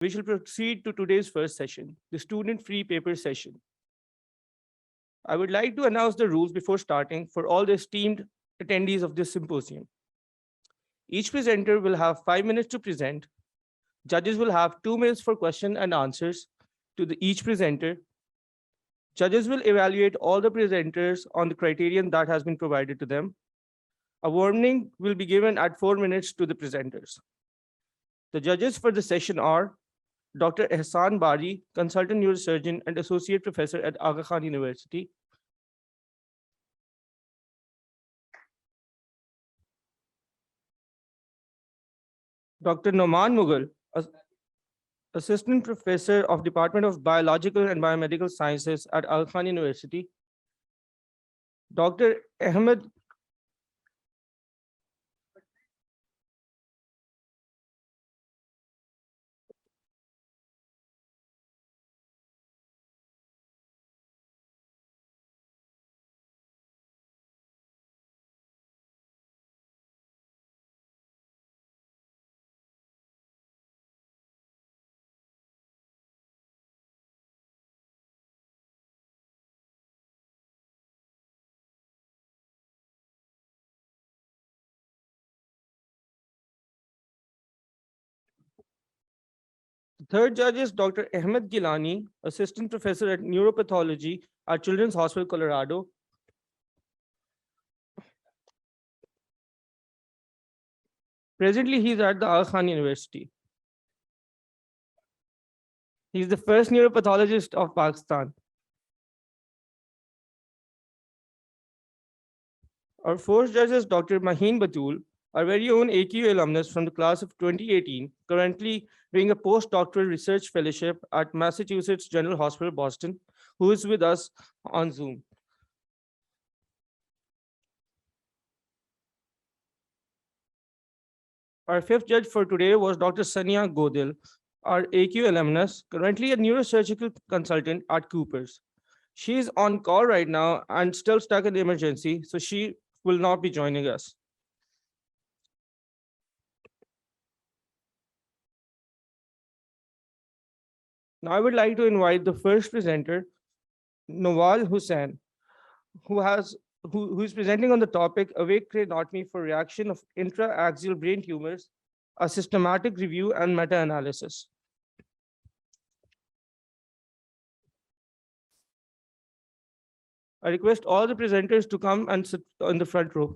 We shall proceed to today's first session, the student free paper session. I would like to announce the rules before starting for all the esteemed attendees of this symposium. Each presenter will have 5 minutes to present. Judges will have 2 minutes for question and answers to each presenter. Judges will evaluate all the presenters on the criterion that has been provided to them. A warning will be given at 4 minutes to the presenters. The judges for the session are Dr. Ehsan Bari, consultant neurosurgeon and associate professor at Aga Khan University. Dr. Noman Mughal, assistant professor of Department of Biological and Biomedical Sciences at Aga Khan University. Dr. Ahmed The third judge is Dr. Ahmed Gilani, assistant professor at neuropathology at Children's Hospital, Colorado. Presently, he's at the Aga Khan University. He's the first neuropathologist of Pakistan. Our fourth judge is Dr. Maheen Batul, our very own AQ alumnus from the class of 2018, currently doing a postdoctoral research fellowship at Massachusetts General Hospital, Boston, who is with us on Zoom. Our fifth judge for today was Dr. Sania Godil, our AQ alumnus, currently a neurosurgical consultant at Cooper's. She is on call right now and still stuck in the emergency, so she will not be joining us. Now I would like to invite the first presenter, Nawal Hussain, who is presenting on the topic awake craniotomy for reaction of intraaxial brain tumors, a systematic review and meta-analysis. I request all the presenters to come and sit in the front row.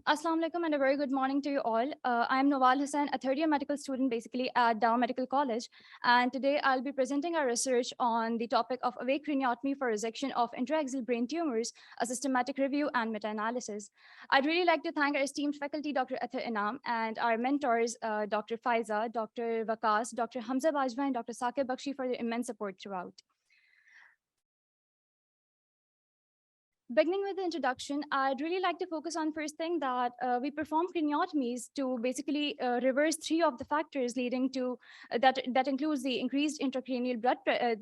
Assalamu alaikum and a very good morning to you all. I am Nawal Hussain, a third year medical student basically at Dow Medical College. And today I'll be presenting our research on the topic of awake craniotomy for resection of intraaxial brain tumors, a systematic review and meta-analysis. I'd really like to thank our esteemed faculty, Dr. Athar Inam, and our mentors, Dr. Faiza, Dr. Vakas, Dr. Hamza Bajwa, and Dr. Sakir Bakshi for their immense support throughout. Beginning with the introduction, I'd really like to focus on first thing that we perform craniotomies to basically reverse three of the factors leading to that includes the increased intracranial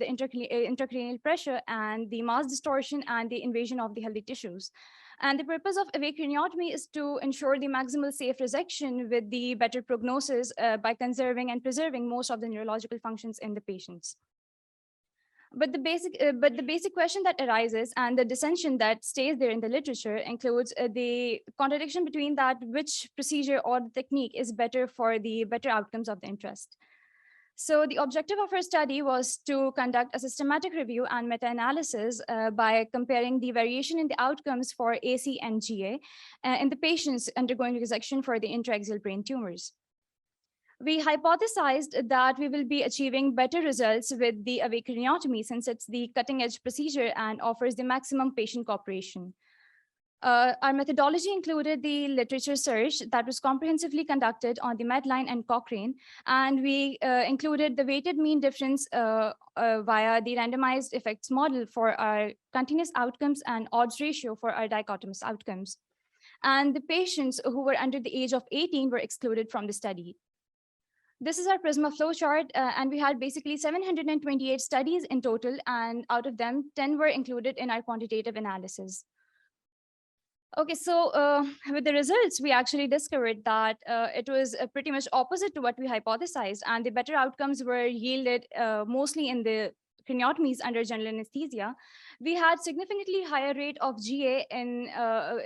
intracranial pressure and the mass distortion and the invasion of the healthy tissues. And the purpose of awake craniotomy is to ensure the maximal safe resection with the better prognosis by conserving and preserving most of the neurological functions in the patients. But the basic question that arises and the dissension that stays there in the literature includes the contradiction between that which procedure or the technique is better for the better outcomes of the interest. So the objective of our study was to conduct a systematic review and meta-analysis by comparing the variation in the outcomes for AC and GA in the patients undergoing resection for the intraaxial brain tumors. We hypothesized that we will be achieving better results with the awake craniotomy since it's the cutting edge procedure and offers the maximum patient cooperation. Our methodology included the literature search that was comprehensively conducted on the Medline and Cochrane, and we included the weighted mean difference via the randomized effects model for our continuous outcomes and odds ratio for our dichotomous outcomes. And the patients who were under the age of 18 were excluded from the study. This is our PRISMA flowchart, and we had basically 728 studies in total, and out of them, 10 were included in our quantitative analysis. Okay, so with the results, we actually discovered that it was pretty much opposite to what we hypothesized, and the better outcomes were yielded mostly in the craniotomies under general anesthesia. We had significantly higher rate of GA and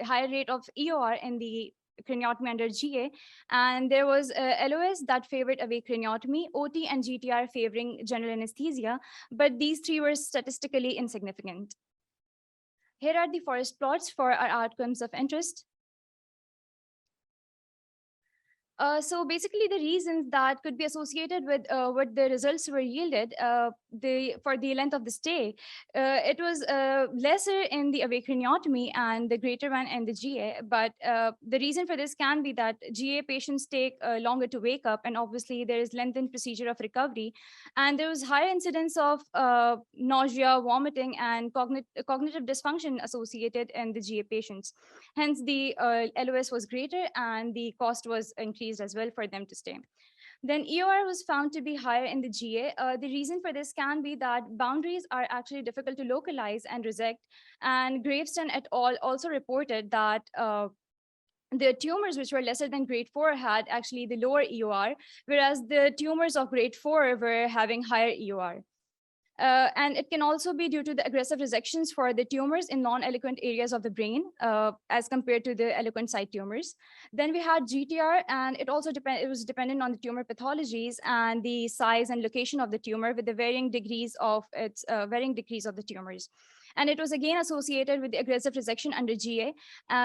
higher rate of EOR in the craniotomy under GA, and there was LOS that favored awake craniotomy, OT and GTR favoring general anesthesia, but these three were statistically insignificant. Here are the forest plots for our outcomes of interest. So basically, the reasons that could be associated with what the results were yielded for the length of the stay, it was lesser in the awake craniotomy and the greater one in the GA. But the reason for this can be that GA patients take longer to wake up, and obviously there is lengthened procedure of recovery, and there was higher incidence of nausea, vomiting, and cognitive dysfunction associated in the GA patients. Hence, the LOS was greater and the cost was increased as well for them to stay. Then EOR was found to be higher in the GA. The reason for this can be that boundaries are actually difficult to localize and resect. And Graveston et al. Also reported that the tumors which were lesser than grade 4 had actually the lower EOR, whereas the tumors of grade 4 were having higher EOR. And it can also be due to the aggressive resections for the tumors in non-eloquent areas of the brain as compared to the eloquent side tumors. Then we had GTR, and it was dependent on the tumor pathologies and the size and location of the tumor with the varying degrees of the tumors. And it was again associated with the aggressive resection under GA,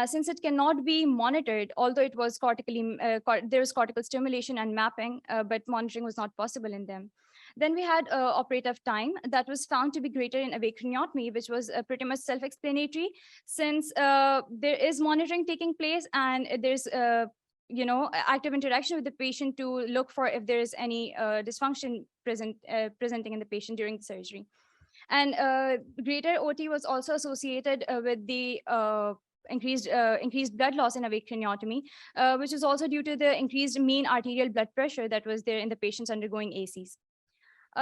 since it cannot be monitored, although it was there was cortical stimulation and mapping, but monitoring was not possible in them. Then we had operative time that was found to be greater in awake craniotomy, which was pretty much self-explanatory, since there is monitoring taking place and there's active interaction with the patient to look for if there is any dysfunction presenting in the patient during the surgery. And greater OT was also associated with the increased blood loss in awake craniotomy, which is also due to the increased mean arterial blood pressure that was there in the patients undergoing ACs.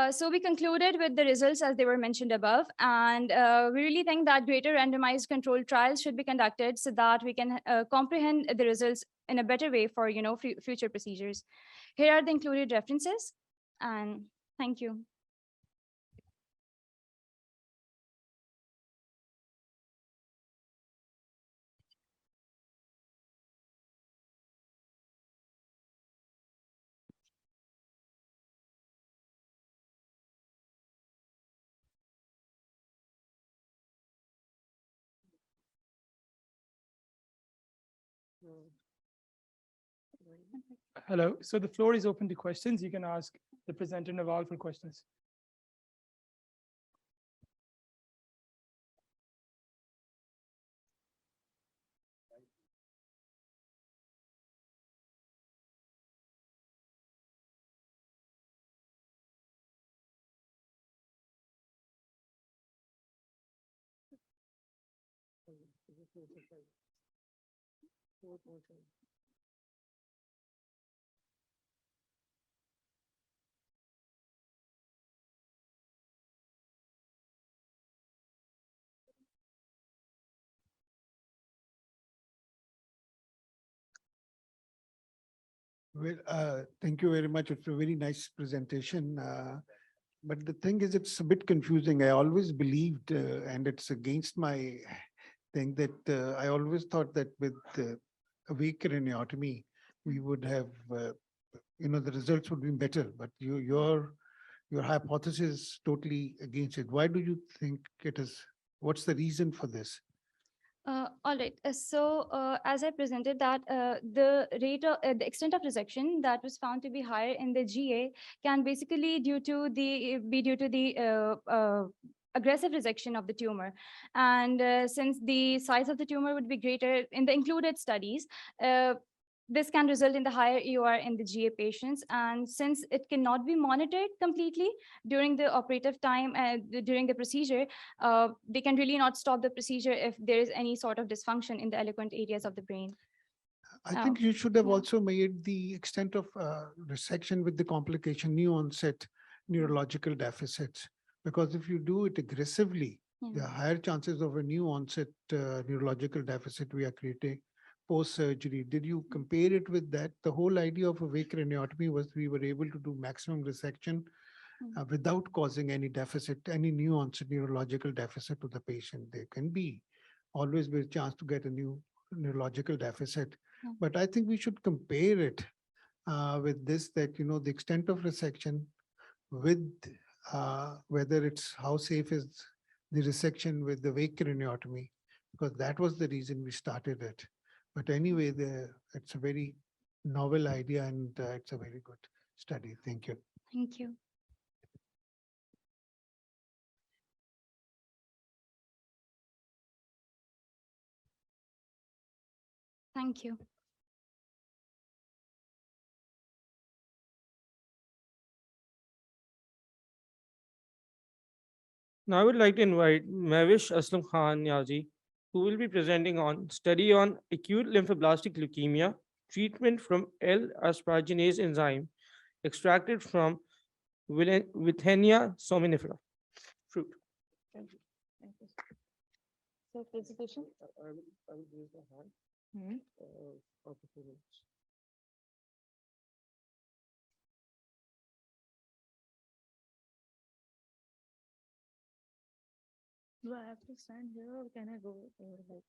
So we concluded with the results as they were mentioned above, and we really think that greater randomized controlled trials should be conducted so that we can comprehend the results in a better way for future procedures. Here are the included references, and thank you. Hello. So the floor is open to questions. You can ask the presenter Naval for questions. Well, thank you very much. It's a very nice presentation. But the thing is, it's a bit confusing. I always believed, and it's against my thing, that I always thought that with awake craniotomy, we would have the results would be better, but your hypothesis is totally against it. Why do you think it is? What's the reason for this? All right. As I presented that the extent of resection that was found to be higher in the GA can basically be due to the aggressive resection of the tumor. And since the size of the tumor would be greater in the included studies, this can result in the higher EOR in the GA patients. And since it cannot be monitored completely during the operative time, during the procedure, they can really not stop the procedure if there is any sort of dysfunction in the eloquent areas of the brain. I think you should have yeah. also made the extent of resection with the complication, new onset neurological deficits, because if you do it aggressively, there are higher chances of a new onset neurological deficit we are creating post-surgery. Did you compare it with that? The whole idea of awake craniotomy was we were able to do maximum resection without causing any deficit, any new onset neurological deficit to the patient. There can always be a chance to get a new neurological deficit. But I think we should compare it with this, that, the extent of resection with whether it's how safe is the resection with the awake craniotomy, because that was the reason we started it. But anyway, it's a very novel idea and it's a very good study. Thank you. Thank you. Thank you. Now I would like to invite Mavish Aslam Khan Niazi, who will be presenting on study on acute lymphoblastic leukemia, treatment from L-asparagine enzyme extracted from Withenia somnifera fruit. Thank you. Thank you. So presentation. I will raise my hand after 2 minutes. Do I have to stand here or can I go over there?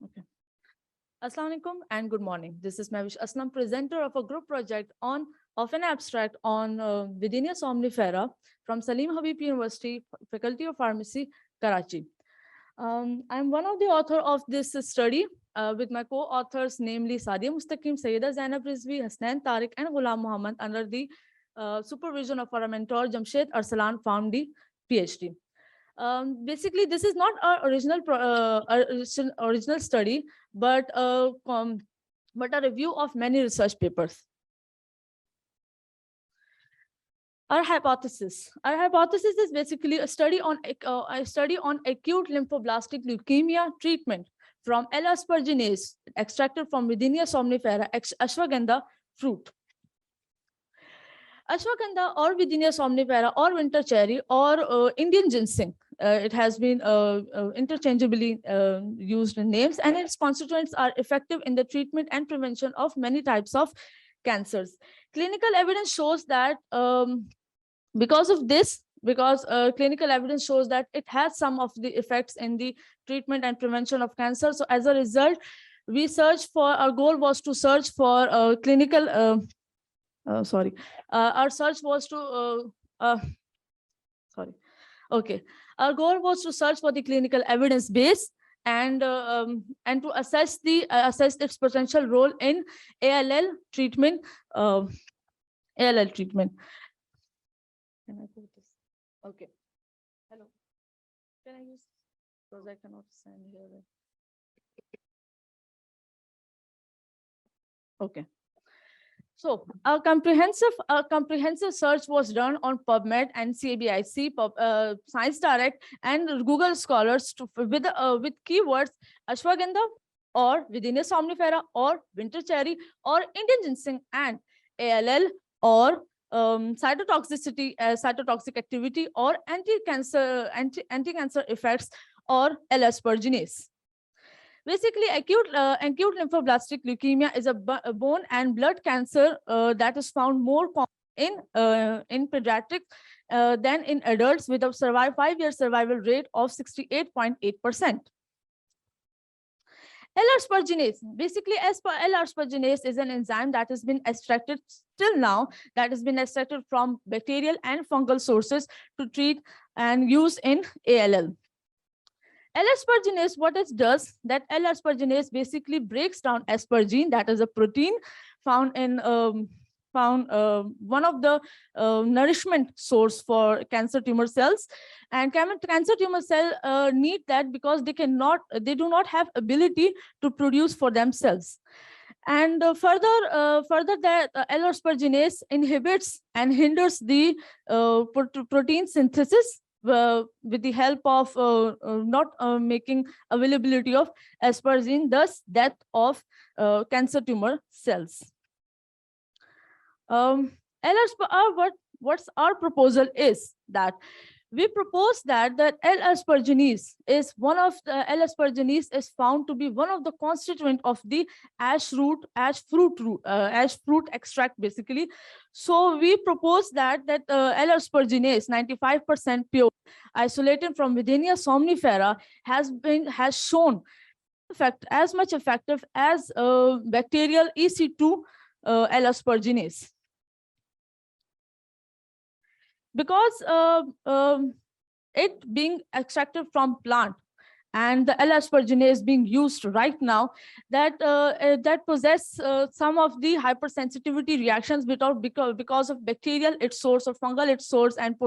Okay. Assalamu alaikum and good morning. This is Mavish Aslam, presenter of a group project of an abstract on Withenia somnifera from Salim Habib University, Faculty of Pharmacy, Karachi. I'm one of the author of this study with my co-authors, namely Sadia Mustaqim, Sayyida Zainab Rizvi, Hasnain Tariq, and Ghulam Muhammad, under the supervision of our mentor, Jamshed Arsalan, PharmD, PhD. Basically, this is not our original study, but a review of many research papers. Our hypothesis is basically a study on acute lymphoblastic leukemia treatment from L-asparagine extracted from Withenia somnifera, ashwagandha fruit. Ashwagandha or Withenia somnifera or winter cherry or Indian ginseng. It has been interchangeably used in names, and its constituents are effective in the treatment and prevention of many types of cancers. Clinical evidence shows that because clinical evidence shows that it has some of the effects in the treatment and prevention of cancer. So as a result, our goal was to search for clinical our search was to our goal was to search for the clinical evidence base and to assess its potential role in ALL treatment. Can I put this? Okay. Hello. Can I use, because I cannot stand here. Okay. So a comprehensive search was done on PubMed and CBIC, Science Direct, and Google Scholars with keywords ashwagandha or Videnia somnifera or winter cherry or Indian ginseng and ALL or cytotoxicity, cytotoxic activity or anti-cancer effects or L-aspergillus. Basically, acute lymphoblastic leukemia is a bone and blood cancer that is found more common in pediatrics than in adults, with a 5-year survival rate of 68.8%. L-aspergillus, basically L-aspergillus is an enzyme that has been extracted till now, that has been extracted from bacterial and fungal sources to treat and use in ALL. L-aspergillus, what it does, that L-aspergillus basically breaks down aspergine, that is a protein found in one of the nourishment source for cancer tumor cells, and cancer tumor cell need that because they do not have ability to produce for themselves. And further that L-aspergillus inhibits and hinders the protein synthesis with the help of not making availability of aspergine, thus death of cancer tumor cells. What's our proposal is that we propose that the L-aspergillus is found to be one of the constituent of the ash fruit extract, basically. So we propose that L-aspergillus, 95% pure, isolated from Videnia somnifera, has shown as much effective as bacterial EC2 L-aspergillus. Because it being extracted from plant and the L-aspergillus being used right now, that possess some of the hypersensitivity reactions because of bacterial its source or fungal its source, and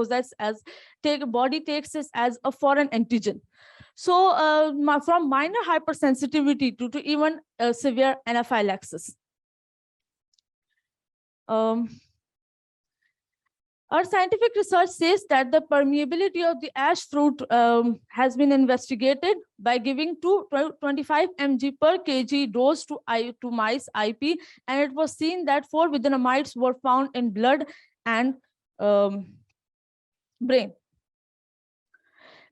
body takes this as a foreign antigen. So from minor hypersensitivity to even severe anaphylaxis. Our scientific research says that the permeability of the ash fruit has been investigated by giving 25 mg per kg dose to mice IP, and it was seen that 4 vidinamides were found in blood and brain.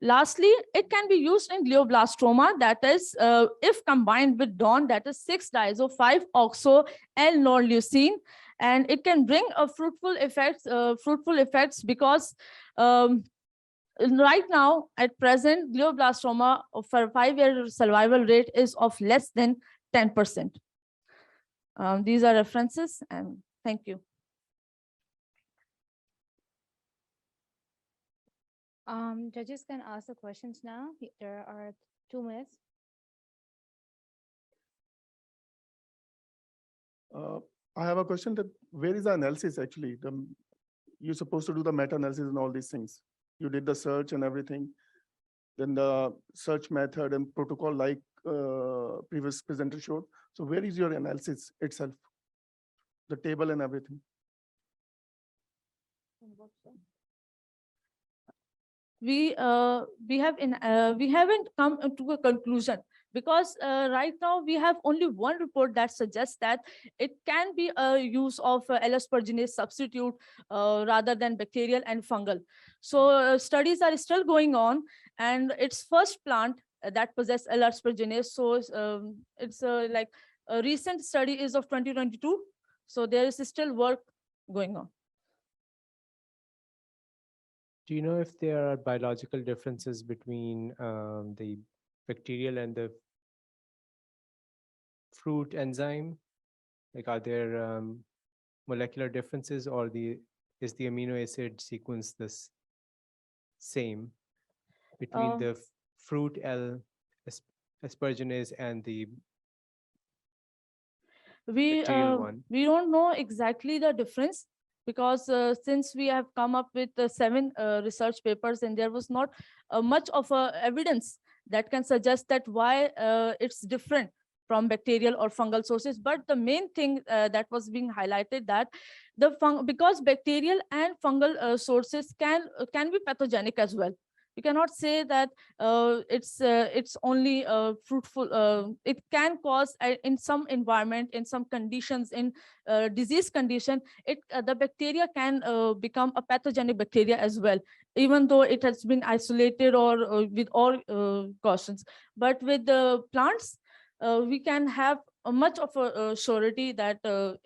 Lastly, it can be used in glioblastoma, that is, if combined with DON, that is 6-diazo-5-oxo-L-norleucine, and it can bring a fruitful effects because right now, at present, glioblastoma for 5-year survival rate is of less than 10%. These are references, and thank you. Judges can ask the questions now. There are 2 minutes. I have a question that where is the analysis actually? You're supposed to do the meta-analysis and all these things. You did the search and everything. Then the search method and protocol like previous presenter showed. So where is your analysis itself? The table and everything. We haven't come to a conclusion because right now we have only one report that suggests that it can be a use of L-aspergillus substitute rather than bacterial and fungal. So studies are still going on, and it's first plant that possess L-aspergillus. So it's like a recent study is of 2022. So there is still work going on. Do you know if there are biological differences between the bacterial and the fruit enzyme? Like, are there molecular differences, or is the amino acid sequence the same between the fruit L-aspergillus and the bacterial one? We don't know exactly the difference, because since we have come up with 7 research papers, and there was not much of evidence that can suggest that why it's different from bacterial or fungal sources. But the main thing that was being highlighted, that because bacterial and fungal sources can be pathogenic as well. We cannot say that it's only fruitful. It can cause in some environment, in some conditions, in disease condition, the bacteria can become a pathogenic bacteria as well, even though it has been isolated or with all cautions. But with the plants, we can have much of a surety that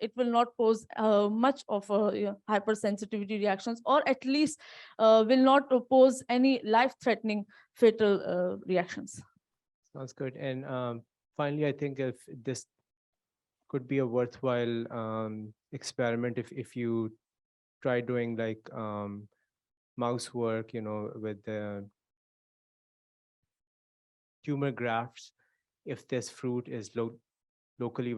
it will not pose much of hypersensitivity reactions, or at least will not pose any life-threatening fatal reactions. Sounds good. And finally, I think if this could be a worthwhile experiment, if you try doing like mouse work, with the tumor grafts, if this fruit is locally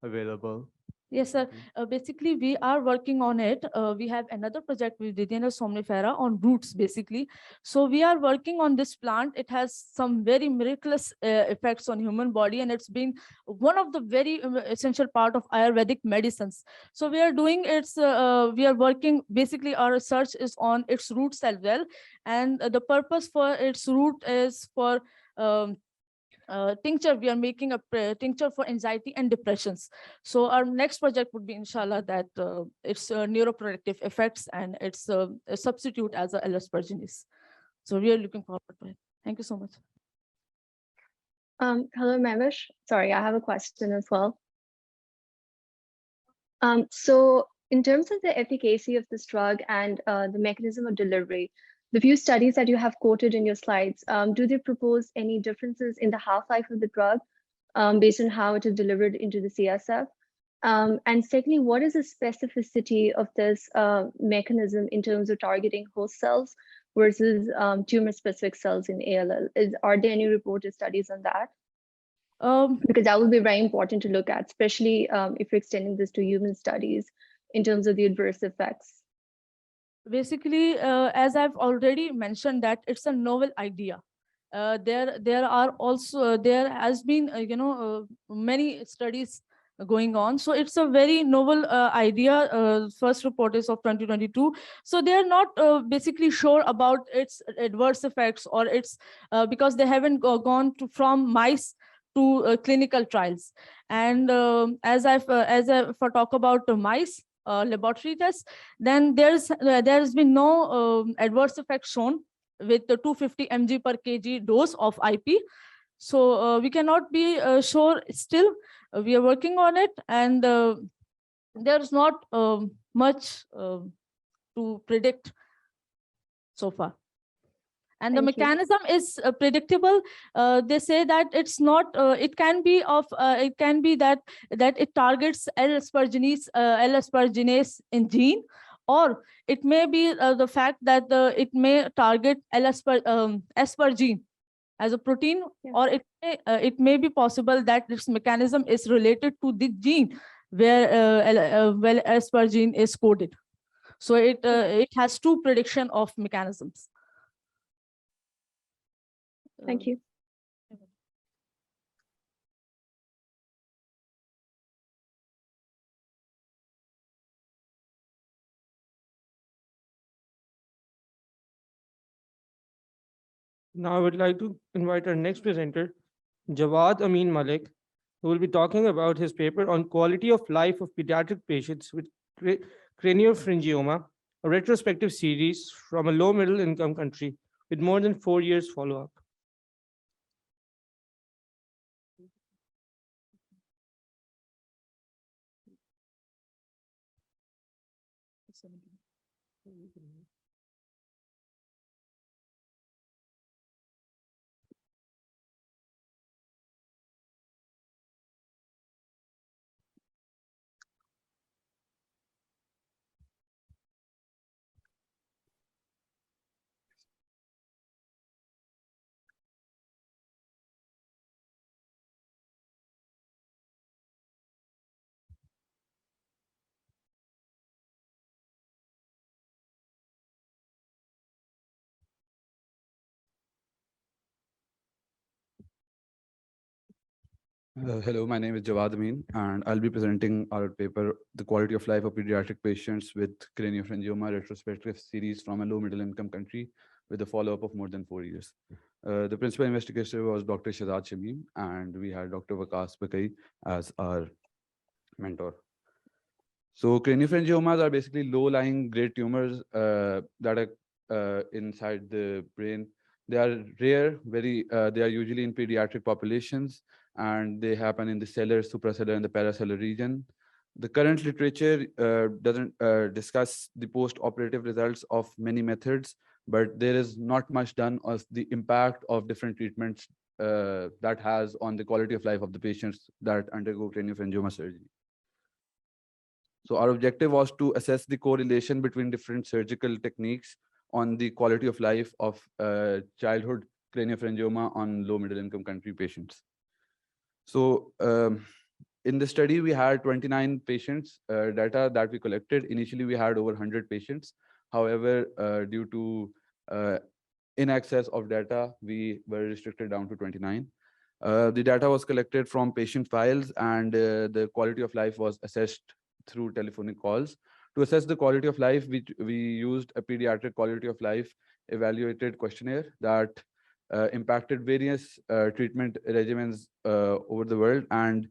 available. Yes, sir. Basically, we are working on it. We have another project with Didiana somnifera on roots, basically. So we are working on this plant. It has some very miraculous effects on human body, and it's been one of the very essential part of Ayurvedic medicines. So we are doing we are working, basically our research is on its roots as well. And the purpose for its root is for tincture. We are making a tincture for anxiety and depressions. So our next project would be, inshallah, that it's neuroprotective effects, and it's a substitute as a L-aspergillus. So we are looking forward to it. Thank you so much. Hello, Mavish. Sorry, I have a question as well. So in terms of the efficacy of this drug and the mechanism of delivery, the few studies that you have quoted in your slides, do they propose any differences in the half-life of the drug based on how it is delivered into the CSF? And secondly, what is the specificity of this mechanism in terms of targeting host cells versus tumor-specific cells in ALL? Are there any reported studies on that? Because that would be very important to look at, especially if you're extending this to human studies in terms of the adverse effects. Basically, as I've already mentioned, that it's a novel idea. There are also there has been many studies going on. So it's a very novel idea. First report is of 2022. So they're not basically sure about its adverse effects, or its because they haven't gone from mice to clinical trials. And as I talk about mice laboratory tests, then there's been no adverse effects shown with the 250 mg per kg dose of IP. So we cannot be sure still. We are working on it, and there's not much to predict so far. And the mechanism is predictable. They say that it's not. It can be that it targets L-asperginase in gene, or it may be the fact that it may target aspergine as a protein, or it may be possible that this mechanism is related to the gene where aspergine is coded. So it has two prediction of mechanisms. Thank you. Now I would like to invite our next presenter, Jawad Amin Malik, who will be talking about his paper on quality of life of pediatric patients with craniopharyngioma, a retrospective series from a low-middle income country with more than 4 years follow-up. Hello, my name is Jawad Amin, and I'll be presenting our paper, The Quality of Life of Pediatric Patients with Craniopharyngioma Retrospective Series from a Low-Middle Income Country with a follow-up of more than 4 years. The principal investigator was Dr. Shahzad Shamim, and we had Dr. Vikas Bakai as our mentor. So craniopharyngiomas are basically low-lying grade tumors that are inside the brain. They are rare, they are usually in pediatric populations, and they happen in the cellular, supracellular, and the paracellular region. The current literature doesn't discuss the post-operative results of many methods, but there is not much done of the impact of different treatments that has on the quality of life of the patients that undergo craniopharyngioma surgery. So our objective was to assess the correlation between different surgical techniques on the quality of life of childhood craniopharyngioma on low middle income country patients. So in the study, we had 29 patients data that we collected. Initially, we had over 100 patients. However, due to in excess of data, we were restricted down to 29. The data was collected from patient files, and the quality of life was assessed through telephonic calls. To assess the quality of life, we used a pediatric quality of life evaluated questionnaire that impacted various treatment regimens over the world, and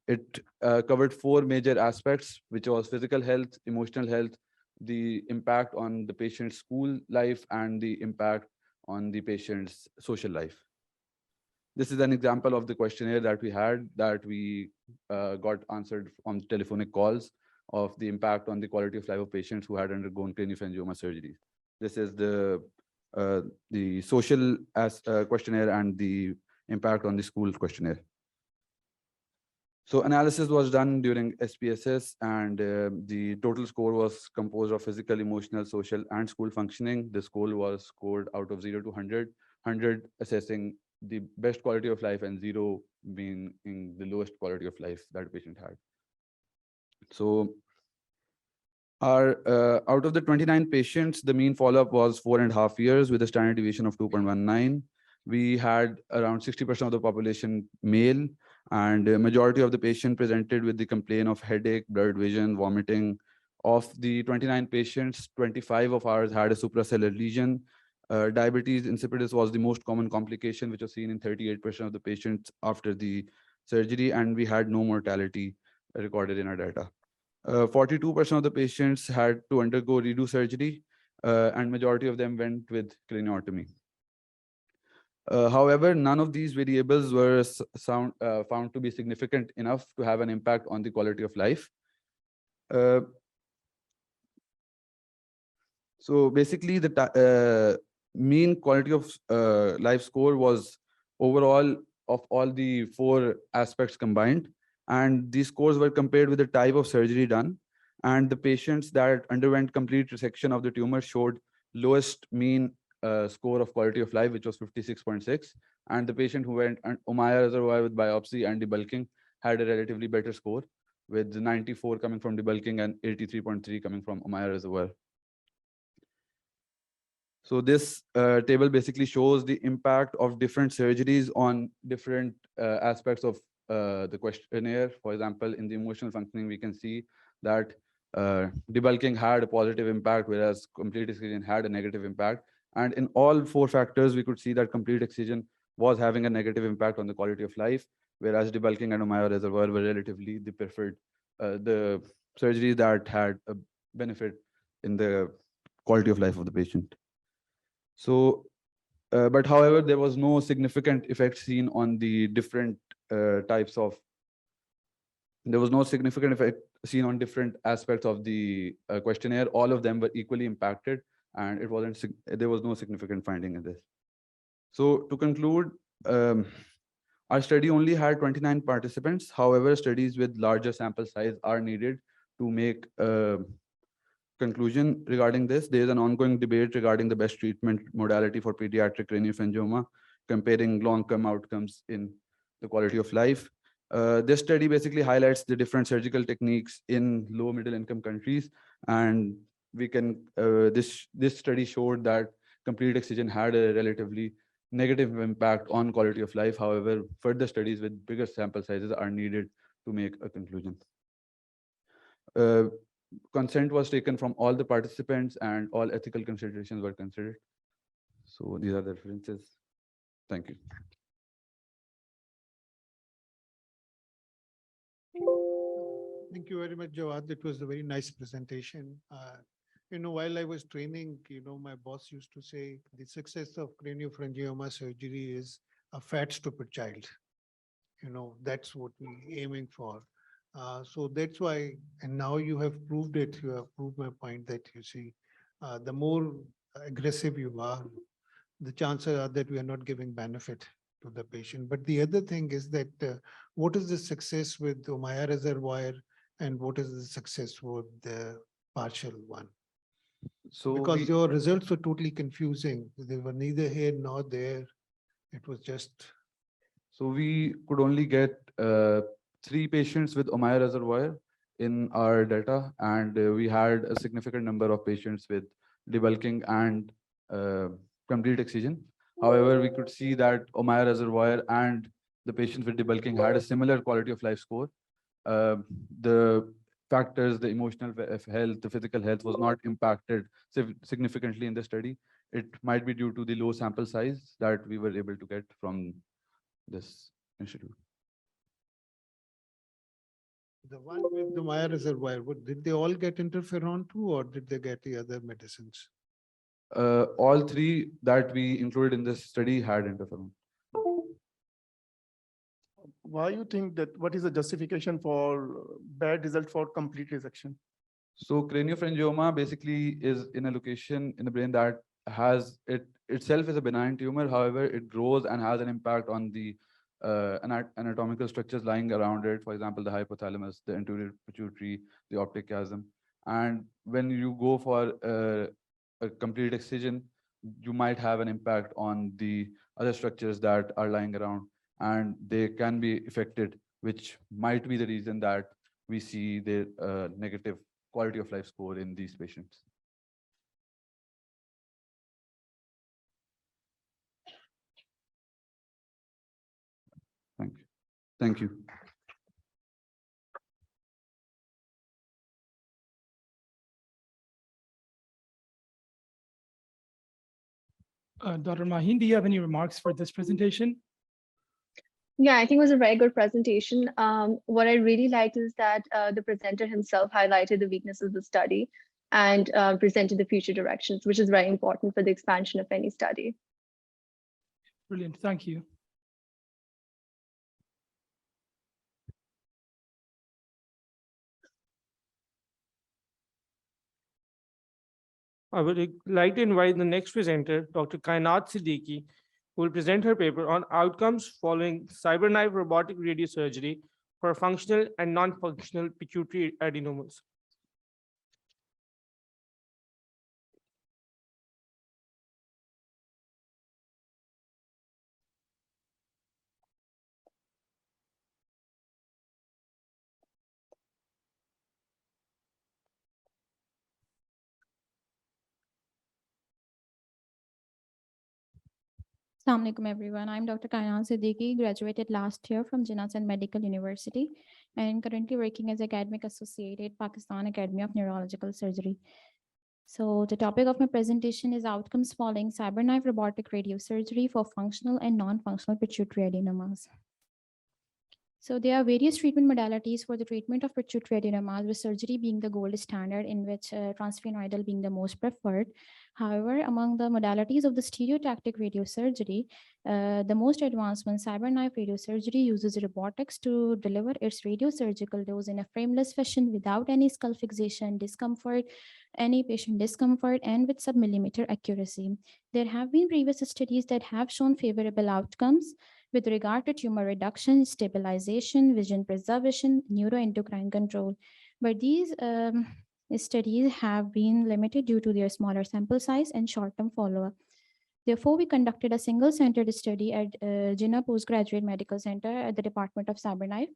it covered 4 major aspects, which was physical health, emotional health, the impact on the patient's school life, and the impact on the patient's social life. This is an example of the questionnaire that we had that we got answered on telephonic calls of the impact on the quality of life of patients who had undergone craniopharyngioma surgery. This is the social questionnaire and the impact on the school questionnaire. So analysis was done during SPSS, and the total score was composed of physical, emotional, social, and school functioning. The score was scored out of 0 to 100, 100 assessing the best quality of life and 0 being in the lowest quality of life that patient had. So our out of the 29 patients, the mean follow-up was 4.5 years with a standard deviation of 2.19. We had around 60% of the population male, and a majority of the patient presented with the complaint of headache, blurred vision, vomiting. Of the 29 patients, 25 of ours had a supracellular lesion. Diabetes insipidus was the most common complication, which was seen in 38% of the patients after the surgery, and we had no mortality recorded in our data. 42% of the patients had to undergo redo surgery, and majority of them went with craniotomy. However, none of these variables were found to be significant enough to have an impact on the quality of life. So basically, the mean quality of life score was overall of all the 4 aspects combined, and these scores were compared with the type of surgery done, and the patients that underwent complete resection of the tumor showed lowest mean score of quality of life, which was 56.6, and the patient who went Ommaya reservoir with biopsy and debulking had a relatively better score, with 94 coming from debulking and 83.3 coming from Ommaya reservoir. So this table basically shows the impact of different surgeries on different aspects of the questionnaire. For example, in the emotional functioning, we can see that debulking had a positive impact, whereas complete excision had a negative impact. And in all 4 factors, we could see that complete excision was having a negative impact on the quality of life, whereas debulking and Ommaya reservoir were relatively the preferred, the surgery that had a benefit in the quality of life of the patient. So, but however, there was no significant effect seen on the different types of, there was no significant effect seen on different aspects of the questionnaire. All of them were equally impacted, and there was no significant finding in this. So to conclude, our study only had 29 participants. However, studies with larger sample size are needed to make conclusion regarding this. There is an ongoing debate regarding the best treatment modality for pediatric craniopharyngioma, comparing long-term outcomes in the quality of life. This study basically highlights the different surgical techniques in low middle income countries, and we can this study showed that complete excision had a relatively negative impact on quality of life. However, further studies with bigger sample sizes are needed to make a conclusion. Consent was taken from all the participants and all ethical considerations were considered. So these are the references. Thank you. Thank you very much, Jawad. It was a very nice presentation. While I was training, my boss used to say the success of craniopharyngioma surgery is a fat, stupid child. That's what we're aiming for. So that's why, and now you have proved it. You have proved my point that you see, the more aggressive you are, the chances are that we are not giving benefit to the patient. But the other thing is that what is the success with the Maya reservoir and what is the success with the partial one? So Because your results were totally confusing. They were neither here nor there. It was just. So we could only get 3 patients with Omaya reservoir in our data, and we had a significant number of patients with debulking and complete excision. However, we could see that Omaya reservoir and the patients with debulking had a similar quality of life score. The factors, the emotional health, the physical health was not impacted significantly in the study. It might be due to the low sample size that we were able to get from this institute. The one with the Maya reservoir, did they all get interferon too, or did they get the other medicines? All 3 that we included in this study had interferon. Why you think that, what is the justification for bad result for complete resection? So craniopharyngioma basically is in a location in the brain that has itself is a benign tumor. However, it grows and has an impact on the anatomical structures lying around it. For example, the hypothalamus, the anterior pituitary, the optic chiasm. And when you go for a complete excision, you might have an impact on the other structures that are lying around, and they can be affected, which might be the reason that we see the negative quality of life score in these patients. Thank you. Thank you. Dr. Mahin, do you have any remarks for this presentation? Yeah, I think it was a very good presentation. What I really liked is that the presenter himself highlighted the weaknesses of the study and presented the future directions, which is very important for the expansion of any study. Brilliant, thank you. I would like to invite the next presenter, Dr. Kainat Siddiqui, who will present her paper on outcomes following cyberknife robotic radiosurgery for functional and non-functional pituitary adenomas. Assalamu alaikum everyone. I'm Dr. Kainat Siddiqui, graduated last year from Jinnah and Medical University and currently working as academic associate at Pakistan Academy of Neurological Surgery. So the topic of my presentation is outcomes following cyberknife robotic radiosurgery for functional and non-functional pituitary adenomas. So there are various treatment modalities for the treatment of pituitary adenomas, with surgery being the gold standard, in which transphrenoidal being the most preferred. However, among the modalities of the stereotactic radiosurgery, the most advanced one, cyberknife radiosurgery, uses robotics to deliver its radiosurgical dose in a frameless fashion without any skull fixation, discomfort, any patient discomfort, and with sub-millimeter accuracy. There have been previous studies that have shown favorable outcomes with regard to tumor reduction, stabilization, vision preservation, neuroendocrine control. But these studies have been limited due to their smaller sample size and short-term follow-up. Therefore, we conducted a single-centered study at Jinnah Postgraduate Medical Center at the Department of Cyberknife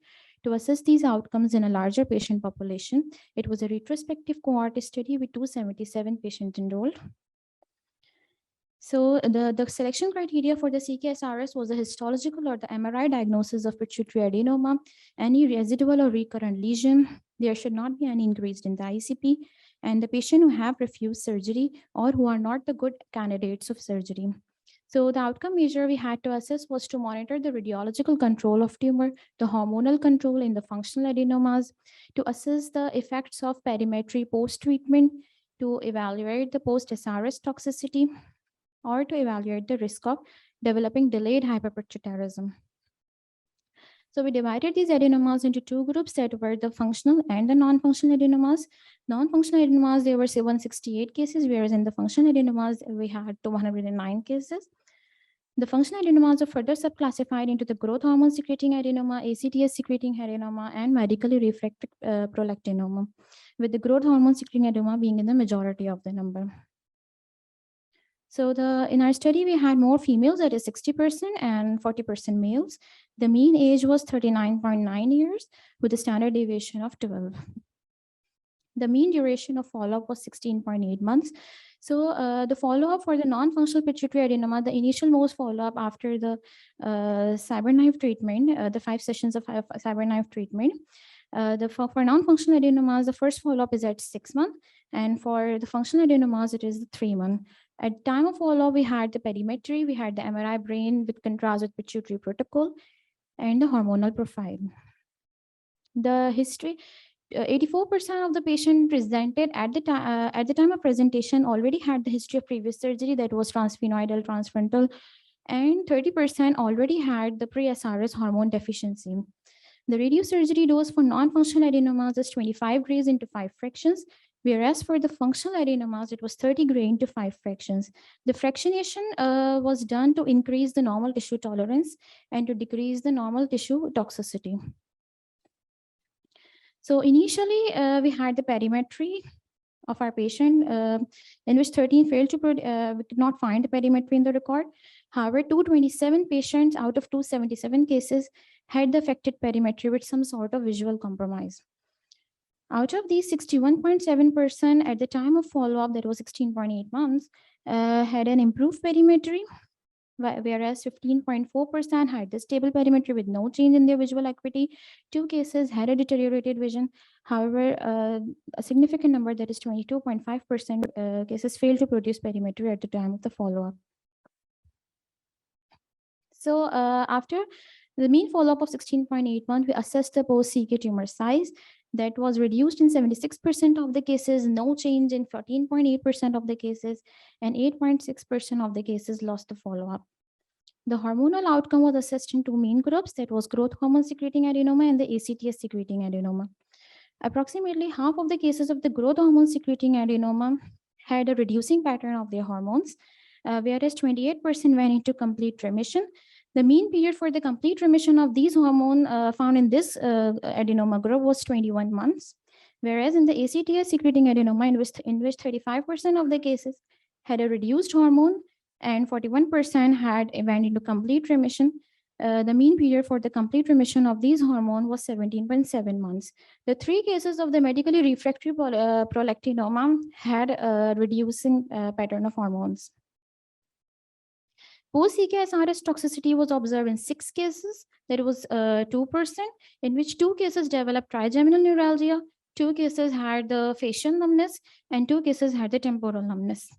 to assess these outcomes in a larger patient population. It was a retrospective cohort study with 277 patients enrolled. So the selection criteria for the CKSRS was a histological or the MRI diagnosis of pituitary adenoma, any residual or recurrent lesion. There should not be any increase in the ICP, and the patient who have refused surgery or who are not the good candidates of surgery. So the outcome measure we had to assess was to monitor the radiological control of tumor, the hormonal control in the functional adenomas, to assess the effects of perimetry post-treatment, to evaluate the post-SRS toxicity, or to evaluate the risk of developing delayed hyperparathyroidism. So we divided these adenomas into two groups that were the functional and the non-functional adenomas. Non-functional adenomas, there were 168 cases, whereas in the functional adenomas, we had 209 cases. The functional adenomas are further subclassified into the growth hormone secreting adenoma, ACTS secreting adenoma, and medically refractory prolactinoma, with the growth hormone secreting adenoma being in the majority of the number. So in our study, we had more females, that is 60%, and 40% males. The mean age was 39.9 years with a standard deviation of 12. The mean duration of follow-up was 16.8 months. So the follow-up for the non-functional pituitary adenoma, the initial most follow-up after the CyberKnife treatment, the 5 sessions of CyberKnife treatment. For non-functional adenomas, the first follow-up is at 6 months, and for the functional adenomas, it is 3 months. At time of follow-up, we had the perimetry, we had the MRI brain with contrast with pituitary protocol, and the hormonal profile. The history, 84% of the patient presented at the time of presentation already had the history of previous surgery, that was transphenoidal, transfrontal, and 30% already had the pre-SRS hormone deficiency. The radiosurgery dose for non-functional adenomas is 25 grays into 5 fractions, whereas for the functional adenomas, it was 30 gray into 5 fractions. The fractionation was done to increase the normal tissue tolerance and to decrease the normal tissue toxicity. So initially, we had the perimetry of our patient, in which 13 failed to, we could not find the perimetry in the record. However, 227 patients out of 277 cases had the affected perimetry with some sort of visual compromise. Out of these, 61.7% at the time of follow-up, that was 16.8 months, had an improved perimetry, whereas 15.4% had the stable perimetry with no change in their visual acuity. 2 cases had a deteriorated vision. However, a significant number, that is 22.5% cases, failed to produce perimetry at the time of the follow-up. So after the mean follow-up of 16.8 months, we assessed the post-CK tumor size. That was reduced in 76% of the cases, no change in 14.8% of the cases, and 8.6% of the cases lost the follow-up. The hormonal outcome was assessed in 2 main groups, that was growth hormone secreting adenoma and the ACTS secreting adenoma. Approximately half of the cases of the growth hormone secreting adenoma had a reducing pattern of their hormones, whereas 28% went into complete remission. The mean period for the complete remission of these hormones found in this adenoma group was 21 months, whereas in the ACTS secreting adenoma, in which 35% of the cases had a reduced hormone and 41% went into complete remission, the mean period for the complete remission of these hormones was 17.7 months. The 3 cases of the medically refractory prolactinoma had a reducing pattern of hormones. Post-CKSRS toxicity was observed in 6 cases. That was 2%, in which 2 cases developed trigeminal neuralgia, 2 cases had the facial numbness, and 2 cases had the temporal numbness.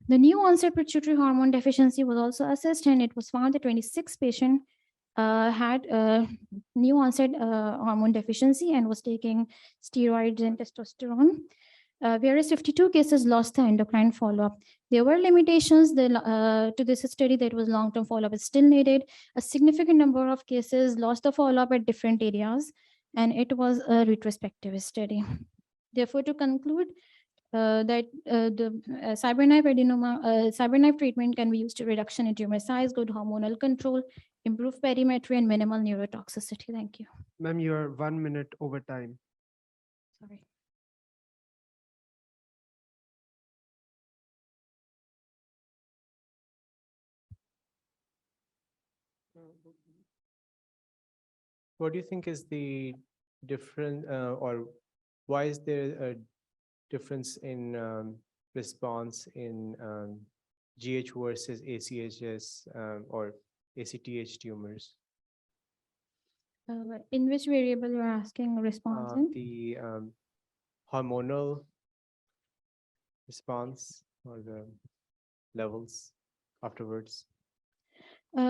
The new onset pituitary hormone deficiency was also assessed, and it was found that 26 patients had new onset hormone deficiency and was taking steroids and testosterone. Whereas 52 cases lost the endocrine follow-up. There were limitations to this study. That was long-term follow-up is still needed. A significant number of cases lost the follow-up at different areas, and it was a retrospective study. Therefore, to conclude, that the CyberKnife treatment can be used to reduction in tumor size, good hormonal control, improve perimetry, and minimal neurotoxicity. Thank you. Ma'am, you are 1 minute over time. Sorry. What do you think is the different, or why is there a difference in response in GH versus ACHS or ACTH tumors. In which variable you're asking response in? The hormonal response or the levels afterwards. We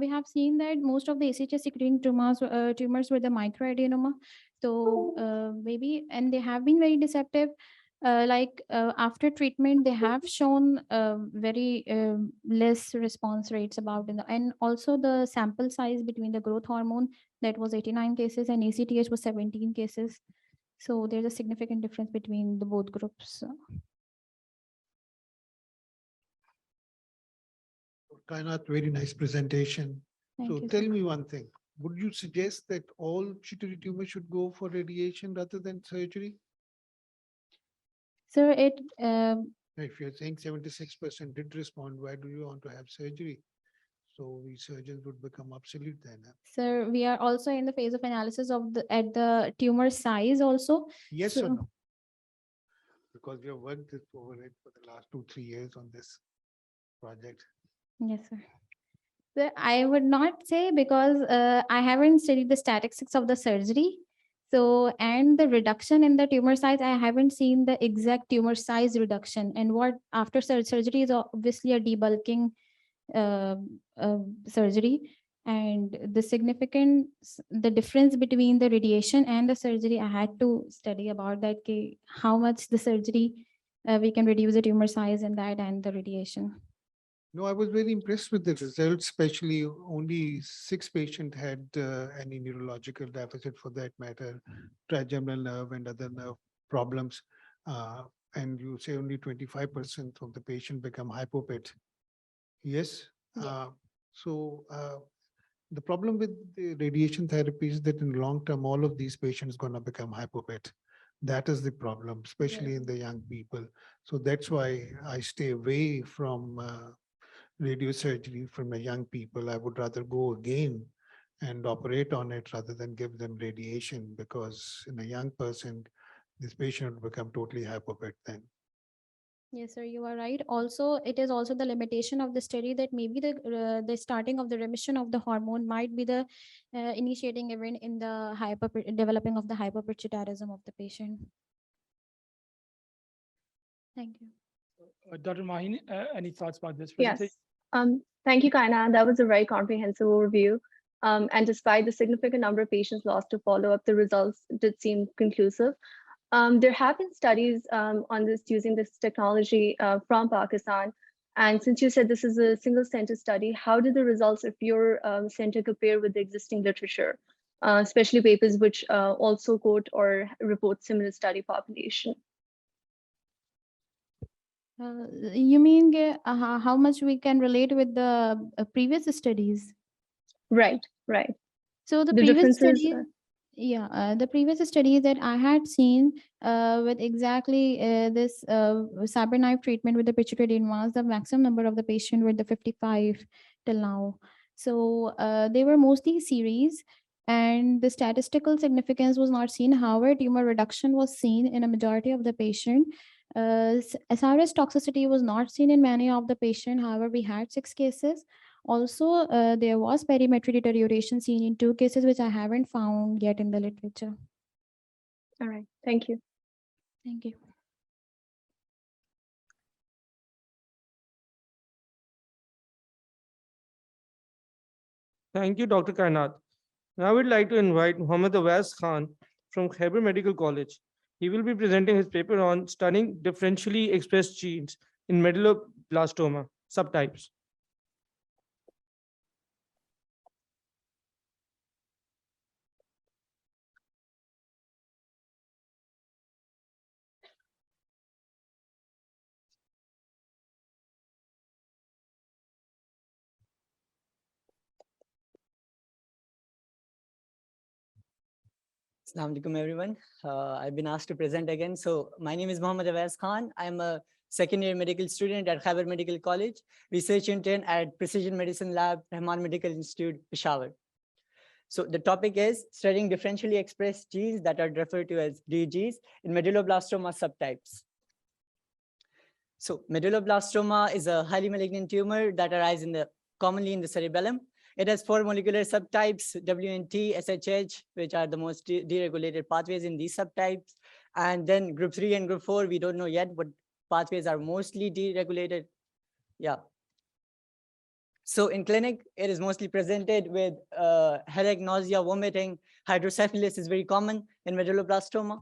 have seen that most of the ACHS secreting tumors were the microadenoma. So maybe, and they have been very deceptive. After treatment, they have shown very less response rates and also the sample size between the growth hormone that was 89 cases and ACTH was 17 cases. So there's a significant difference between the both groups. Kainat, very nice presentation. Thank So you, tell sir. me one thing. Would you suggest that all pituitary tumors should go for radiation rather than surgery? Sir, If you're saying 76% did respond, why do you want to have surgery? So we surgeons would become obsolete then. Huh? Sir, we are also in the phase of analysis of at the tumor size also. Yes or So- no? Because we have worked over it for the last 2-3 years on this project. Yes, sir. Sir, I would not say because I haven't studied the statistics of the surgery. So, and the reduction in the tumor size, I haven't seen the exact tumor size reduction. And what after surgery is obviously a debulking surgery. And the difference between the radiation and the surgery, I had to study about that, how much the surgery we can reduce the tumor size in that and the radiation. No, I was very impressed with the results, especially only 6 patients had any neurological deficit for that matter, trigeminal nerve and other nerve problems. And you say only 25% of the patient become hypopet. Yes. Yeah. The problem with the radiation therapy is that in long term, all of these patients gonna become hypopet. That is the problem, especially in the young people. So that's why I stay away from radiosurgery from the young people. I would rather go again and operate on it rather than give them radiation, because in a young person, this patient would become totally hypopet then. Yes, sir, you are right. Also, it is also the limitation of the study that maybe the starting of the remission of the hormone might be the initiating event in the developing of the hyperpituitarism of the patient. Thank you. Dr. Mahin, any thoughts about this Yes. presentation? Thank you, Kaina. That was a very comprehensive overview. And despite the significant number of patients lost to follow-up, the results did seem conclusive. There have been studies on this using this technology from Pakistan. And since you said this is a single center study, how did the results of your center compare with the existing literature, especially papers which also quote or report similar study population? You mean how much we can relate with the previous studies? Right, right. So the The previous differences, study, the previous study that I had seen with exactly this cyberknife treatment with the pituitary advance, the maximum number of the patient with the 55 till now. So they were mostly series, and the statistical significance was not seen. However, tumor reduction was seen in a majority of the patient. SRS toxicity was not seen in many of the patient. However, we had 6 cases. Also, there was perimetry deterioration seen in 2 cases, which I haven't found yet in the literature. all right, thank you. Thank you. Thank you, Dr. Kainat. Now I would like to invite Muhammad Awais Khan from Khyber Medical College. He will be presenting his paper on studying differentially expressed genes in medulloblastoma subtypes. Assalamu alaikum, everyone. I've been asked to present again. So my name is Muhammad Awais Khan. I'm a second-year medical student at Khyber Medical College, research intern at Precision Medicine Lab, Rahman Medical Institute, Peshawar. So the topic is studying differentially expressed genes that are referred to as DGs in medulloblastoma subtypes. So medulloblastoma is a highly malignant tumor that arises commonly in the cerebellum. It has 4 molecular subtypes, WNT, SHH, which are the most deregulated pathways in these subtypes. And then group 3 and group 4, we don't know yet what pathways are mostly deregulated. Yeah. So in clinic, it is mostly presented with headache, nausea, vomiting. Hydrocephalus is very common in medulloblastoma.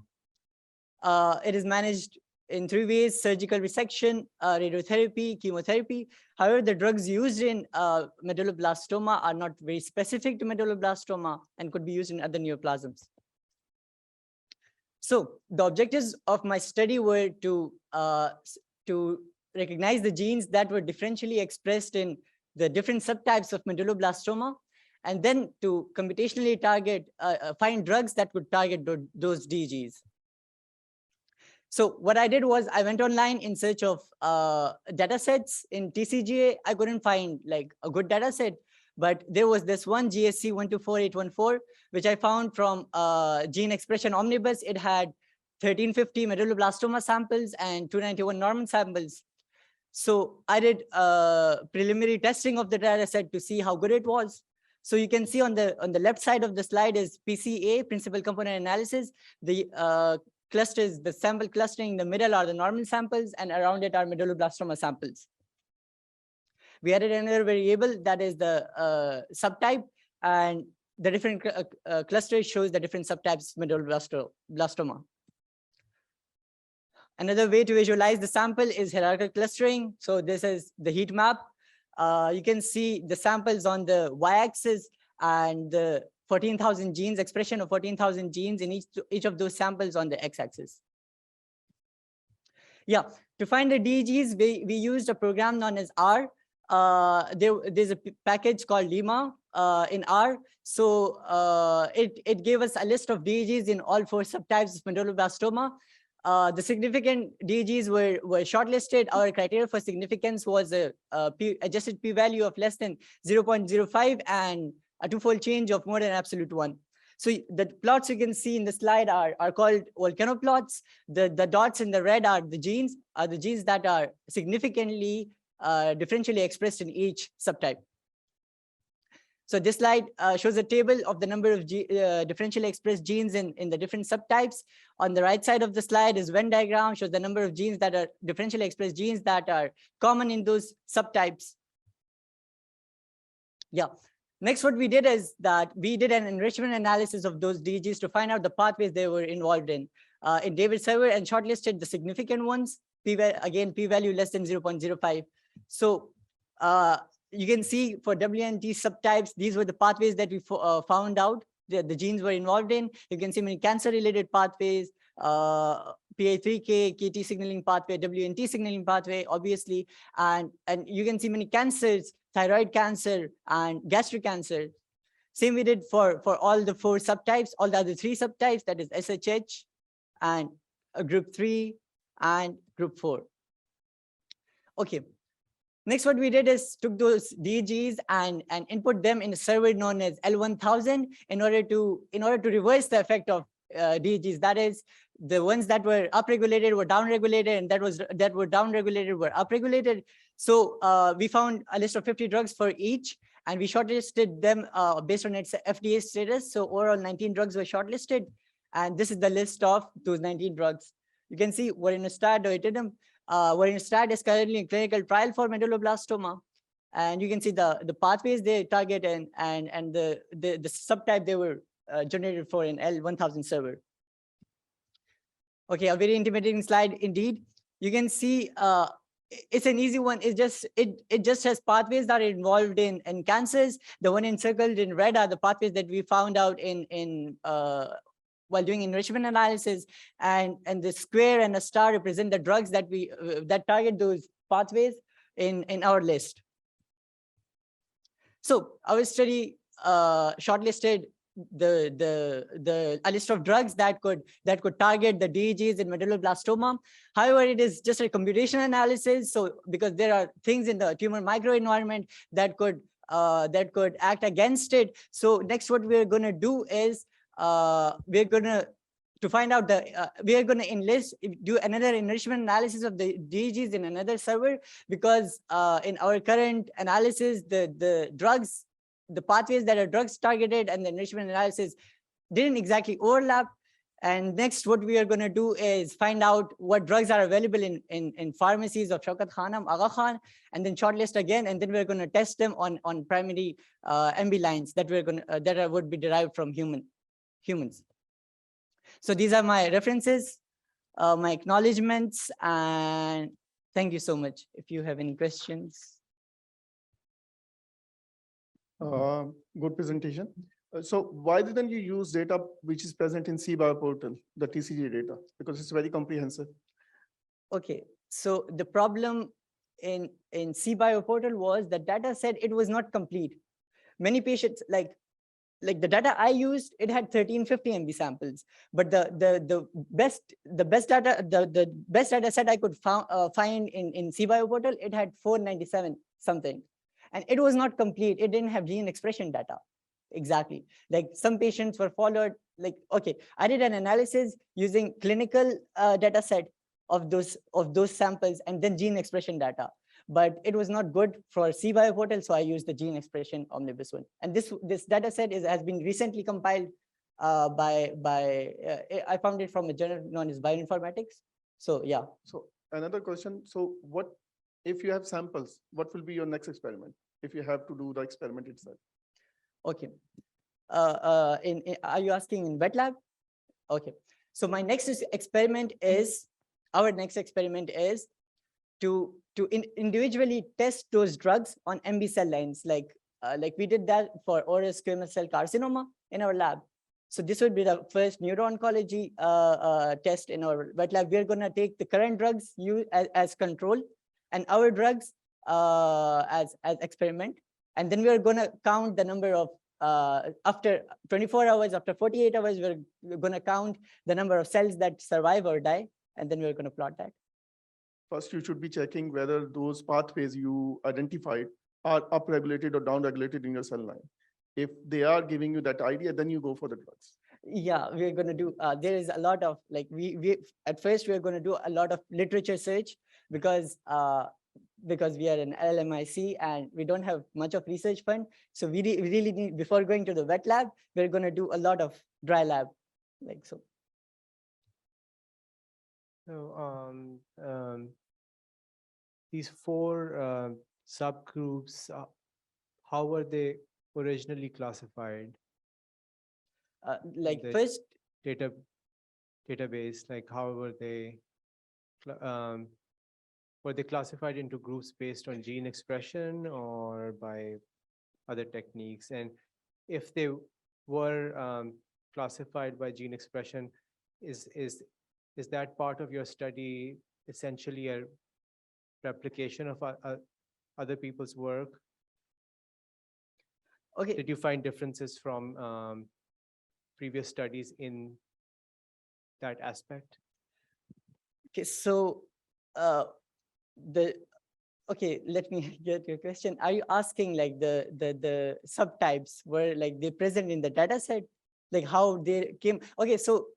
It is managed in 3 ways: surgical resection, radiotherapy, chemotherapy. However, the drugs used in medulloblastoma are not very specific to medulloblastoma and could be used in other neoplasms. So the objectives of my study were to recognize the genes that were differentially expressed in the different subtypes of medulloblastoma, and then to computationally find drugs that could target those DGs. So what I did was I went online in search of data sets in TCGA. I couldn't find like a good data set, but there was this one GSC 124814, which I found from Gene Expression Omnibus. It had 1350 medulloblastoma samples and 291 normal samples. So I did preliminary testing of the data set to see how good it was. So you can see on the left side of the slide is PCA, principal component analysis. The clusters, the sample clustering in the middle are the normal samples, and around it are medulloblastoma samples. We added another variable that is the subtype, and the different cluster shows the different subtypes of medulloblastoma. Another way to visualize the sample is hierarchical clustering. So this is the heat map. You can see the samples on the y-axis and the 14,000 genes, expression of 14,000 genes in each of those samples on the x-axis. Yeah, to find the DGs, we used a program known as R. There's a package called Lima in R. So it gave us a list of DGs in all 4 subtypes of medulloblastoma. The significant DGs were shortlisted. Our criteria for significance was a adjusted p-value of less than 0.05 and a 2-fold change of more than absolute 1. So the plots you can see in the slide are called volcano plots. The dots in the red are the genes that are significantly differentially expressed in each subtype. So this slide shows a table of the number of differentially expressed genes in the different subtypes. On the right side of the slide is Venn diagram, shows the number of genes that are differentially expressed genes that are common in those subtypes. Yeah. Next, what we did is that we did an enrichment analysis of those DGs to find out the pathways they were involved in David server, and shortlisted the significant ones, p-value less than 0.05. So you can see for WNT subtypes, these were the pathways that we found out the genes were involved in. You can see many cancer-related pathways, PI3K, KT signaling pathway, WNT signaling pathway, obviously, and you can see many cancers, thyroid cancer and gastric cancer. Same we did for all the 4 subtypes, all the other 3 subtypes, that is SHH and group 3 and group 4. Okay. Next, what we did is took those DGs and input them in a server known as L1000 in order to reverse the effect of DGs. That is, the ones that were upregulated were downregulated, and that were downregulated were upregulated. So we found a list of 50 drugs for each, and we shortlisted them based on its FDA status. So overall 19 drugs were shortlisted, and this is the list of those 19 drugs. You can see vorinostat, doetinum. Vorinostat is currently in clinical trial for medulloblastoma, and you can see the pathways they target and the subtype they were generated for in L1000 server. Okay, a very intimidating slide indeed. You can see it's an easy one. It just has pathways that are involved in cancers. The one encircled in red are the pathways that we found out while doing enrichment analysis, and the square and a star represent the drugs that that target those pathways in our list. So our study shortlisted a list of drugs that could target the DGs in medulloblastoma. However, it is just a computational analysis. So because there are things in the tumor microenvironment that could act against it. So next, what we're going to do is we're going to to find out we are going to do another enrichment analysis of the DEGs in another server, because in our current analysis, the drugs, the pathways that are drugs targeted and the enrichment analysis didn't exactly overlap. And next, what we are going to do is find out what drugs are available in pharmacies of Shaukat Khanam, Aga Khan, and then shortlist again. And then we're going to test them on primary MB lines that would be derived from humans. So these are my references, my acknowledgements, and thank you so much. If you have any questions. Good presentation. So why didn't you use data which is present in CBio portal, the TCG data, because it's very comprehensive? Okay, so the problem in CBio portal was the data said it was not complete. Many patients, like the data I used, it had 1350 MB samples, but the best data set I could find in CBio portal, it had 497 something, and it was not complete. It didn't have gene expression data. Exactly. Like some patients were followed, like, okay, I did an analysis using clinical data set of those samples and then gene expression data, but it was not good for CBio portal. So I used the gene expression omnibus one. And this data set has been recently compiled I found it from a journal known as Bioinformatics. So yeah. So another question. So what, if you have samples, what will be your next experiment if you have to do the experiment itself? Okay. Are you asking in wet lab? Okay. So my next experiment is, our next experiment is to individually test those drugs on MB cell lines, like we did that for oral squamous cell carcinoma in our lab. So this would be the first neuro-oncology test in our wet lab. We're going to take the current drugs as control and our drugs as experiment. And then we're going to count the number of, after 24 hours, after 48 hours, we're going to count the number of cells that survive or die. And then we're going to plot that. First, you should be checking whether those pathways you identified are upregulated or downregulated in your cell line. If they are giving you that idea, then you go for the drugs. Yeah, we're going to do, there is a lot of, like, at first, we're going to do a lot of literature search because we are an LMIC and we don't have much of research fund. So we really need, before going to the wet lab, we're going to do a lot of dry lab, like so. So these four subgroups, how were they originally classified? Like the first database, like how were they classified into groups based on gene expression or by other techniques? And if they were classified by gene expression, is that part of your study essentially a replication of other people's work? Okay. Did you find differences from previous studies in that aspect? Okay, so okay, let me get your question. Are you asking like the subtypes were like they present in the data set, like how they came? Okay, so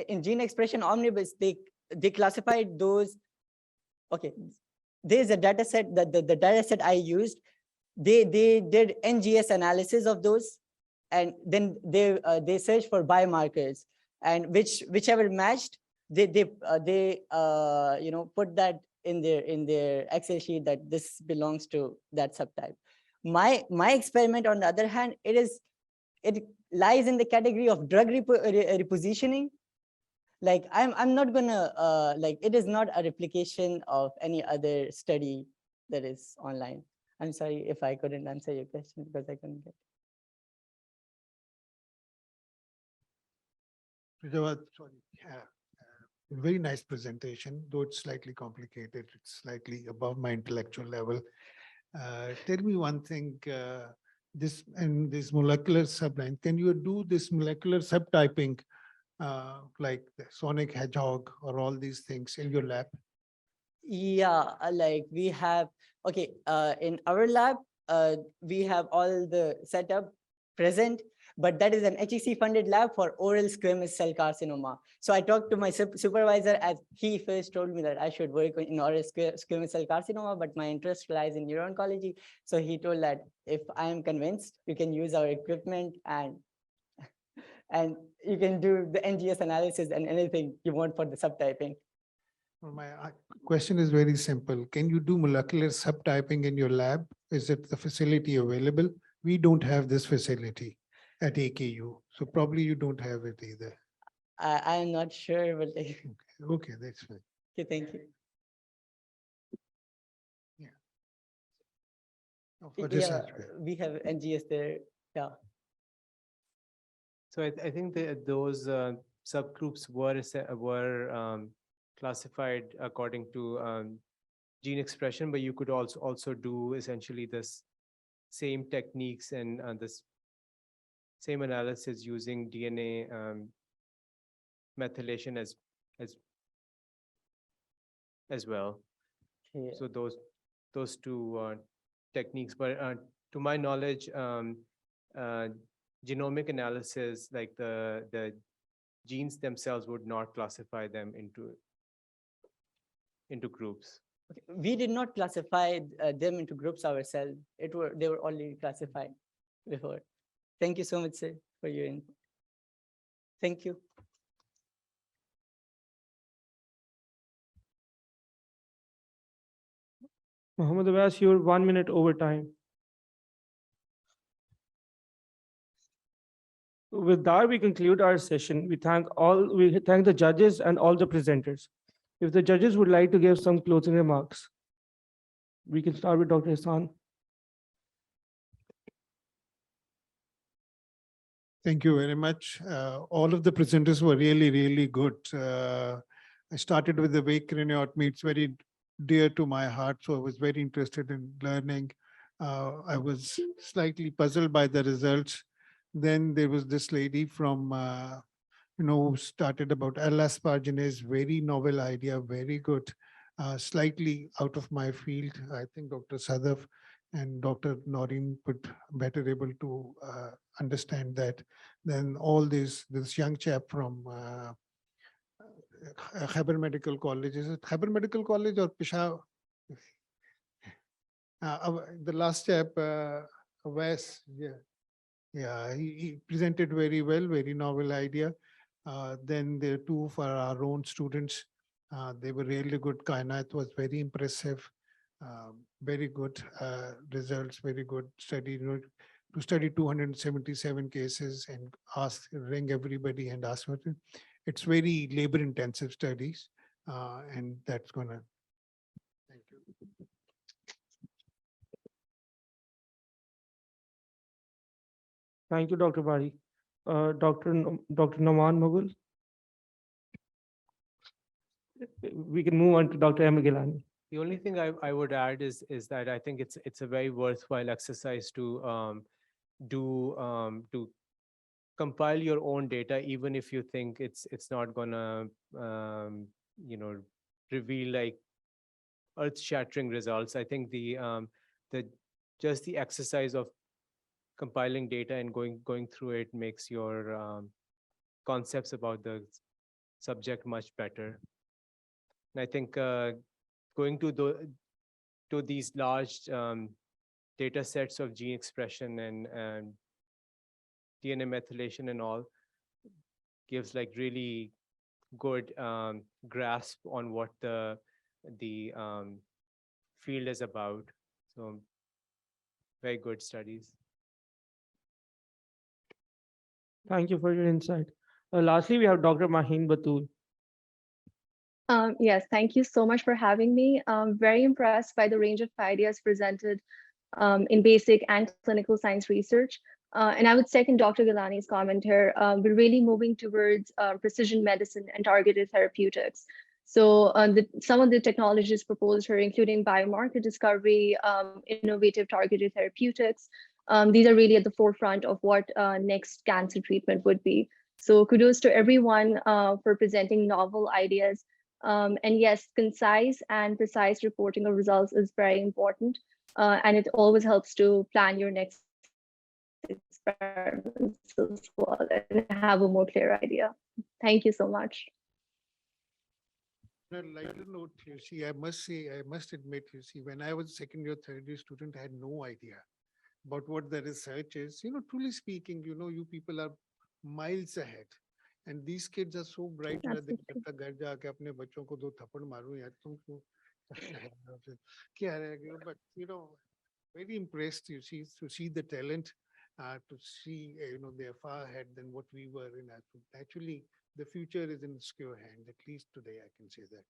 in gene expression omnibus, they classified those. Okay, there's a data set that the data set I used. They did NGS analysis of those, and then they searched for biomarkers, and whichever matched, they you know, put that in their Excel sheet that this belongs to that subtype. My experiment, on the other hand, it lies in the category of drug repositioning. Like I'm not gonna like, it is not a replication of any other study that is online. I'm sorry if I couldn't answer your question because I couldn't get. Sorry. Very nice presentation, though it's slightly complicated. It's slightly above my intellectual level. Tell me one thing, this molecular subline, can you do this molecular subtyping like the sonic hedgehog or all these things in your lab? Yeah, like we have, okay, in our lab, we have all the setup present, but that is an HEC funded lab for oral squamous cell carcinoma. So I talked to my supervisor, as he first told me that I should work in oral squamous cell carcinoma, but my interest lies in neuro-oncology. So he told that if I am convinced, you can use our equipment and you can do the NGS analysis and anything you want for the subtyping. Well, my question is very simple. Can you do molecular subtyping in your lab? Is it the facility available? We don't have this facility at AKU, so probably you don't have it either. I am not sure, but Okay, that's fine. okay, thank you. For Yeah, research. we have NGS there. Yeah. So I think that those subgroups were classified according to gene expression, but you could also do essentially this same techniques and this same analysis using DNA methylation as well. Okay. So those two techniques, but to my knowledge, genomic analysis, like the genes themselves, would not classify them into groups. Okay. We did not classify them into groups ourselves. They were already classified before. Thank you so much, sir, for your input. Thank you. Mohammed Abbas, you're 1 minute over time. With that, we conclude our session. We thank the judges and all the presenters. If the judges would like to give some closing remarks, we can start with Dr. Hassan. Thank you very much. All of the presenters were really, really good. I started with the wake craniotomy. It's very dear to my heart, so I was very interested in learning. I was slightly puzzled by the results. Then there was this lady from, who started about L-asparginase, very novel idea, very good, slightly out of my field. I think Dr. Sadaf and Dr. Noreen would better able to understand that. Then all this young chap from Khyber Medical College, is it Khyber Medical College or Peshawar? The last chap, Wes, yeah, he presented very well, very novel idea. Then there are two for our own students. They were really good. Kainat was very impressive. Very good results, very good study. To study 277 cases and ring everybody and ask what it's very labor intensive studies. And that's gonna, thank you. Thank you, Dr. Bari. Dr. Naman Mughal. We can move on to Dr. M. Gilani. The only thing I would add is that I think it's a very worthwhile exercise to to compile your own data, even if you think it's not gonna reveal like earth-shattering results. I think the just the exercise of compiling data and going through it makes your concepts about the subject much better. And I think going to these large data sets of gene expression and DNA methylation and all gives like really good grasp on what the field is about. So very good studies. Thank you for your insight. Lastly, we have Dr. Maheen Batul. Yes, thank you so much for having me. I'm very impressed by the range of ideas presented in basic and clinical science research. And I would second Dr. Gilani's comment here. We're really moving towards precision medicine and targeted therapeutics. So some of the technologies proposed here, including biomarker discovery, innovative targeted therapeutics, these are really at the forefront of what next cancer treatment would be. So kudos to everyone for presenting novel ideas. And yes, concise and precise reporting of results is very important. And it always helps to plan your next experiment. experiments as well and have a more clear idea. Thank you so much. On a lighter note, you see, I must admit, you see, when I was a second year, third year student, I had no idea about what the research is. Truly speaking, you people are miles ahead. And these kids are so bright. Absolutely. घर जाके अपने बच्चों को 2 थप्पड़ मारूं यार तुमको क्या रहेगा? But very impressed, you see, to see the talent, to see, they are far ahead than what we were in. Actually, the future is in secure hand. At least today, I can say that.